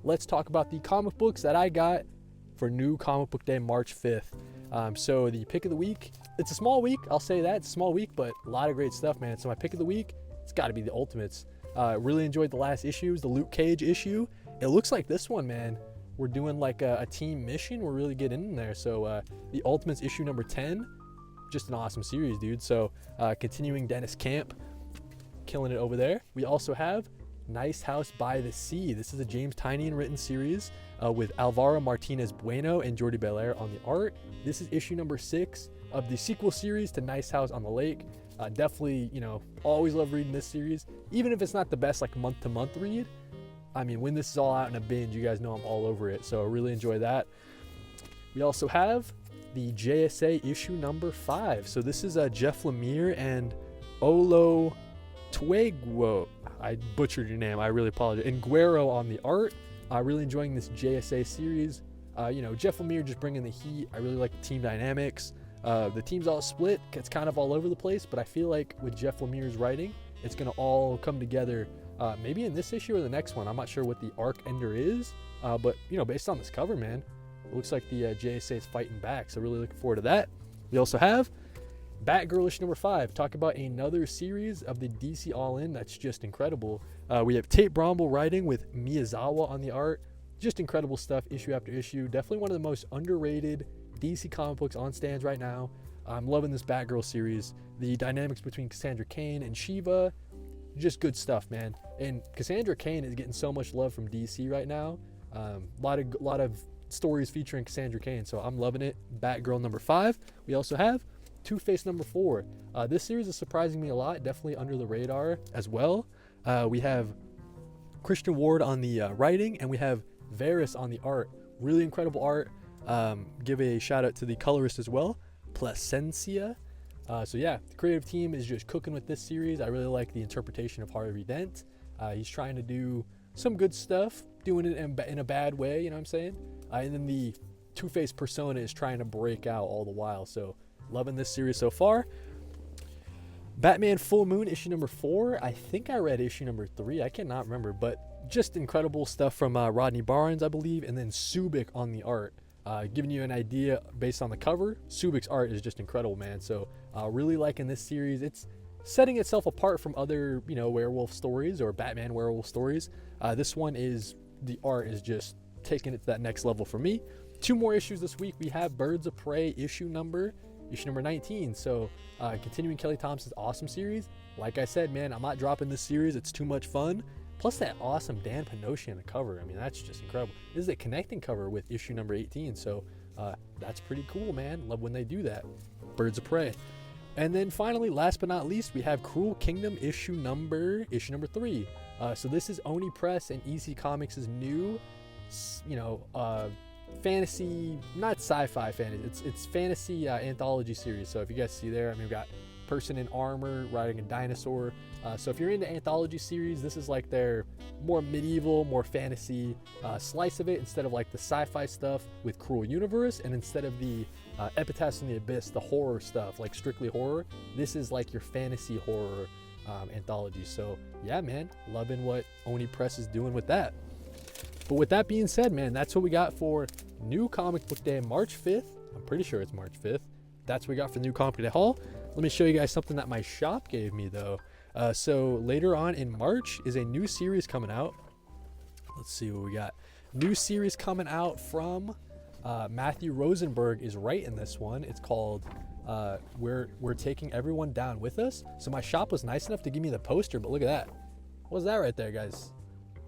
let's talk about the comic books that I got for New Comic Book Day, March 5th. So the pick of the week, it's a small week, I'll say that. It's a small week, but a lot of great stuff, man. So my pick of the week, it's got to be the Ultimates. Really enjoyed the last issues, the Luke Cage issue. It looks like this one, man, we're doing like a team mission. We're really getting in there. So the Ultimates issue number 10, just an awesome series, dude. So continuing Dennis Camp, killing it over there. We also have Nice House by the Sea. This is a James Tynion written series with Alvaro Martinez Bueno and Jordi Belair on the art. This is issue number 6 of the sequel series to Nice House on the Lake. Definitely, you know, always love reading this series, even if it's not the best like month-to-month read. I mean, when this is all out in a binge, you guys know I'm all over it, so I really enjoy that. We also have the JSA issue number 5. So this is Jeff Lemire and Olo Tuegwo. I butchered your name, I really apologize. And Guerrero on the art. Really enjoying this JSA series. You know, Jeff Lemire just bringing the heat. I really like the team dynamics. The team's all split. It's kind of all over the place, but I feel like with Jeff Lemire's writing, it's going to all come together maybe in this issue or the next one. I'm not sure what the arc ender is, but, you know, based on this cover, man, it looks like the JSA is fighting back, so really looking forward to that. We also have Batgirl issue number 5. Talk about another series of the DC All-In that's just incredible. We have Tate Brombell writing with Miyazawa on the art. Just incredible stuff, issue after issue. Definitely one of the most underrated DC comic books on stands right now. I'm loving this Batgirl series. The dynamics between Cassandra Cain and Shiva, just good stuff, man. And Cassandra Cain is getting so much love from DC right now. A lot of stories featuring Cassandra Cain, so I'm loving it. Batgirl number 5. We also have Two-Face number 4. This series is surprising me a lot, definitely under the radar as well. We have Christian Ward on the writing, and we have Varys on the art. Really incredible art. Give a shout out to the colorist as well, Placencia. So yeah, the creative team is just cooking with this series. I really like the interpretation of Harvey Dent. He's trying to do some good stuff, doing it in a bad way, you know what I'm saying? And then the Two-Face persona is trying to break out all the while. So loving this series so far. Batman Full Moon issue number 4. I think I read issue number 3. I cannot remember, but just incredible stuff from Rodney Barnes, I believe, and then Subic on the art. Giving you an idea based on the cover, Subic's art is just incredible, man. So really liking this series. It's setting itself apart from other, you know, werewolf stories or Batman werewolf stories. This one is, the art is just taking it to that next level for me. 2 more issues this week. We have Birds of Prey issue number 19. So continuing Kelly Thompson's awesome series. Like I said, man, I'm not dropping this series. It's too much fun. Plus that awesome Dan Pinoche on the cover. I mean, that's just incredible. This is a connecting cover with issue number 18. So that's pretty cool, man. Love when they do that. Birds of Prey. And then finally, last but not least, we have Cruel Kingdom issue number 3. So this is Oni Press and EC Comics' new, you know, fantasy, not sci-fi fantasy. It's fantasy anthology series. So if you guys see there, I mean, we've got person in armor riding a dinosaur. So if you're into anthology series, this is like their more medieval, more fantasy slice of it, instead of like the sci-fi stuff with Cruel Universe, and instead of the Epitaphs in the Abyss, the horror stuff, like strictly horror. This is like your fantasy horror anthology. So yeah, man, loving what Oni Press is doing with that. But with that being said, man, that's what we got for New Comic Book Day, March 5th. I'm pretty sure it's March 5th. That's what we got for the New Comic Book Day haul. Let me show you guys something that my shop gave me, though. So later on in March is a new series coming out. Let's see what we got. New series coming out from Matthew Rosenberg is writing this one. It's called We're Taking Everyone Down With Us. So my shop was nice enough to give me the poster, but look at that. What's that right there, guys?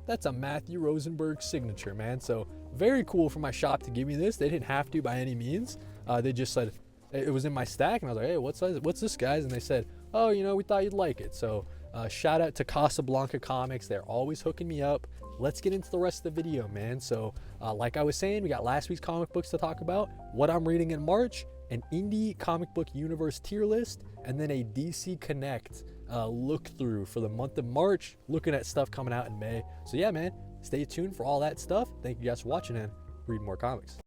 That's a Matthew Rosenberg signature, man. So very cool for my shop to give me this. They didn't have to by any means. They just said, it was in my stack, and I was like, hey, what's this, guys? And they said, oh, you know, we thought you'd like it. So shout out to Casablanca Comics. They're always hooking me up. Let's get into the rest of the video, man. So like I was saying, we got last week's comic books to talk about, what I'm reading in March, an indie comic book universe tier list, and then a DC Connect look through for the month of March, looking at stuff coming out in May. So yeah, man, stay tuned for all that stuff. Thank you guys for watching, and read more comics.